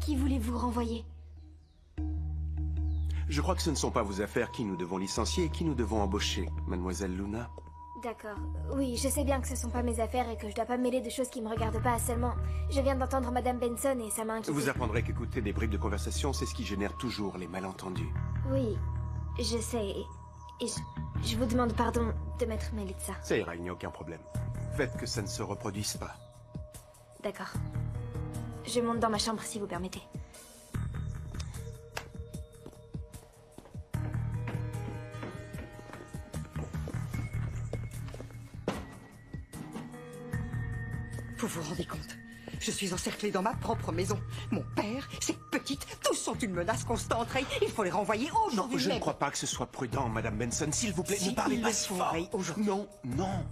Qui voulez-vous renvoyer? Je crois que ce ne sont pas vos affaires qui nous devons licencier et qui nous devons embaucher, mademoiselle Luna. D'accord. Oui, je sais bien que ce sont pas mes affaires et que je dois pas me mêler de choses qui me regardent pas seulement. Je viens d'entendre Madame Benson et ça m'a inquiété. Vous apprendrez qu'écouter des bribes de conversation, c'est ce qui génère toujours les malentendus. Oui, je sais. Et je vous demande pardon de m'être mêlée de ça. Ça ira, il n'y a aucun problème. Faites que ça ne se reproduise pas. D'accord. Je monte dans ma chambre si vous permettez. Vous vous rendez compte? Je suis encerclée dans ma propre maison. Mon père, cette petite, tous sont une menace constante. Il faut les renvoyer aujourd'hui Non, je ne même. crois pas que ce soit prudent, Madame Benson. S'il vous plaît, Si, ne parlez ils pas le si font, fort. Ray, aujourd'hui. Non, non.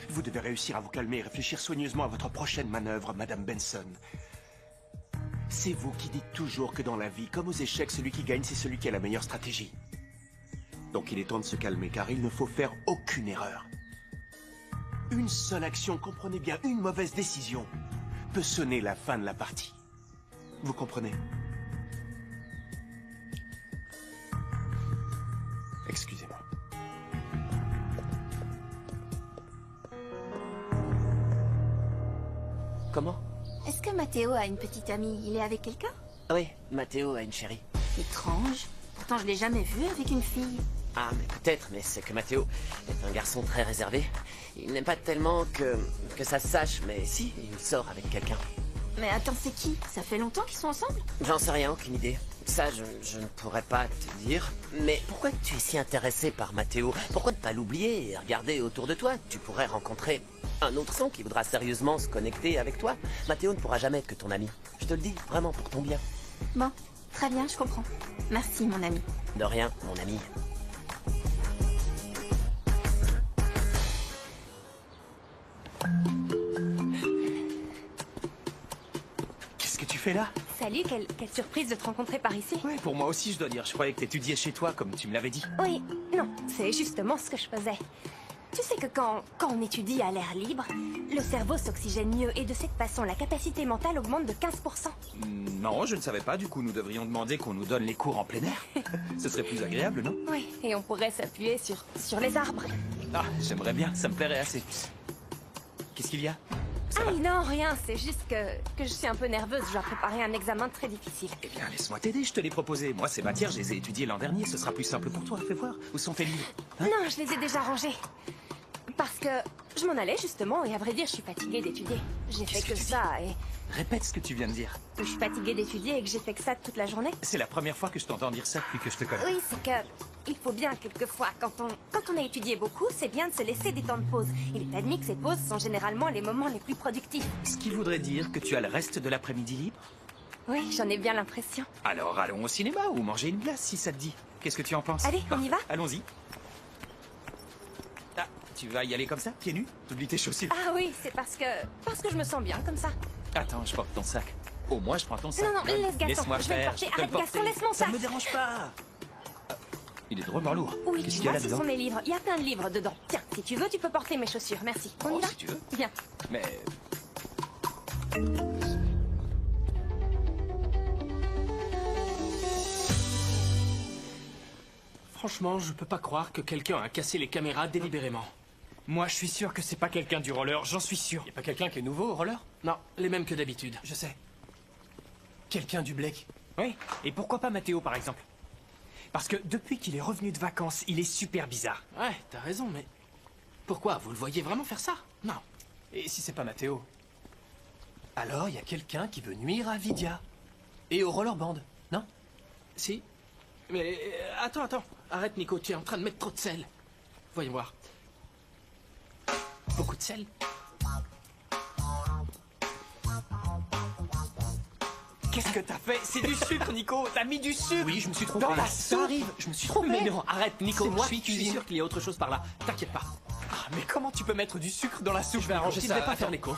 Vous devez réussir à vous calmer et réfléchir soigneusement à votre prochaine manœuvre, Madame Benson. C'est vous qui dites toujours que dans la vie, comme aux échecs, celui qui gagne, c'est celui qui a la meilleure stratégie. Donc il est temps de se calmer, car il ne faut faire aucune erreur. Une seule action, comprenez bien, une mauvaise décision peut sonner la fin de la partie. Vous comprenez? Excusez-moi. Comment? Est-ce que Matteo a une petite amie? Il est avec quelqu'un? Oui, Matteo a une chérie. Étrange. Pourtant, je l'ai jamais vu avec une fille. Ah, mais peut-être, mais c'est que Matteo est un garçon très réservé. Il n'aime pas tellement que ça se sache, mais si, il sort avec quelqu'un. Mais attends, c'est qui? Ça fait longtemps qu'ils sont ensemble? J'en sais rien, aucune idée. Ça, je ne pourrais pas te dire. Mais pourquoi tu es si intéressé par Matteo? Pourquoi ne pas l'oublier et regarder autour de toi? Tu pourrais rencontrer un autre son qui voudra sérieusement se connecter avec toi. Matteo ne pourra jamais être que ton ami. Je te le dis, vraiment, pour ton bien. Bon, très bien, je comprends. Merci, mon ami. De rien, mon ami. Qu'est-ce que tu fais là? Salut, quelle surprise de te rencontrer par ici. Ouais, pour moi aussi, je dois dire. Je croyais que t'étudiais chez toi, comme tu me l'avais dit. Oui, non, c'est justement ce que je faisais. Tu sais que quand on étudie à l'air libre, le cerveau s'oxygène mieux et de cette façon, la capacité mentale augmente de 15%. Non, je ne savais pas. Du coup, nous devrions demander qu'on nous donne les cours en plein air. Ce serait plus agréable, non? Oui, et on pourrait s'appuyer sur les arbres. Ah, j'aimerais bien. Ça me plairait assez. Qu'est-ce qu'il y a? Ça va? Non, rien, c'est juste que je suis un peu nerveuse. Je dois préparer un examen très difficile. Eh bien, laisse-moi t'aider. Je te l'ai proposé. Moi, ces matières, je les ai étudiées l'an dernier. Ce sera plus simple pour toi. Fais voir. Où sont tes livres? Non, je les ai déjà rangés. Parce que je m'en allais justement et à vrai dire, je suis fatiguée d'étudier. J'ai fait Qu'est-ce que que tu dis? ça et Répète ce que tu viens de dire. je suis fatiguée d'étudier et que j'ai fait que ça toute la journée. C'est la première fois que je t'entends dire ça depuis que je te connais. Oui, c'est que il faut bien quelquefois, quand on a étudié beaucoup, c'est bien de se laisser des temps de pause. Il est admis que ces pauses sont généralement les moments les plus productifs. Ce qui voudrait dire que tu as le reste de l'après-midi libre? Oui, j'en ai bien l'impression. Alors, allons au cinéma ou manger une glace si ça te dit. Qu'est-ce que tu en penses? Allez, on y va? Allons-y. Ah, tu vas y aller comme ça, pieds nus? T'oublies tes chaussures. Ah oui, c'est parce que je me sens bien comme ça. Attends, je porte ton sac. Au moins, je prends ton sac. Non, laisse Gaston, Laisse-moi je vais le faire. porter. je peux Arrête, le Gaston, porter. laisse mon Ça sac. me dérange pas. Il est drôlement lourd. Oui, Qu'est-ce tu qu'il y a vois, ce là-dedans? sont mes livres. Il y a plein de livres dedans. Tiens, si tu veux, tu peux porter mes chaussures. Merci. On Oh, y va? si tu veux. Bien. Mais... Franchement, je peux pas croire que quelqu'un a cassé les caméras délibérément. Moi, je suis sûr que c'est pas quelqu'un du roller, j'en suis sûr. Y a pas quelqu'un qui est nouveau au roller? Non, les mêmes que d'habitude. Je sais. Quelqu'un du Blake. Oui. Et pourquoi pas Matteo, par exemple? Parce que depuis qu'il est revenu de vacances, il est super bizarre. Ouais, t'as raison, mais... Pourquoi? Vous le voyez vraiment faire ça? Non. Et si c'est pas Matteo? Alors, il y a quelqu'un qui veut nuire à Vidia. Et au rollerband, non? Si. Mais... attends. Arrête, Nico, tu es en train de mettre trop de sel. Voyons voir. Beaucoup de sel? Qu'est-ce que t'as fait? C'est du sucre, Nico. T'as mis du sucre. Oui, je me suis trompé. Dans la Ça soupe. arrive, je me suis trompé. Mais non, arrête, Nico. C'est moi je qui suis cuisine. sûr qu'il y a autre chose par là. T'inquiète pas. Ah, mais comment tu peux mettre du sucre dans la soupe? Je vais arranger Tu ça. devrais pas Attends. faire les courses.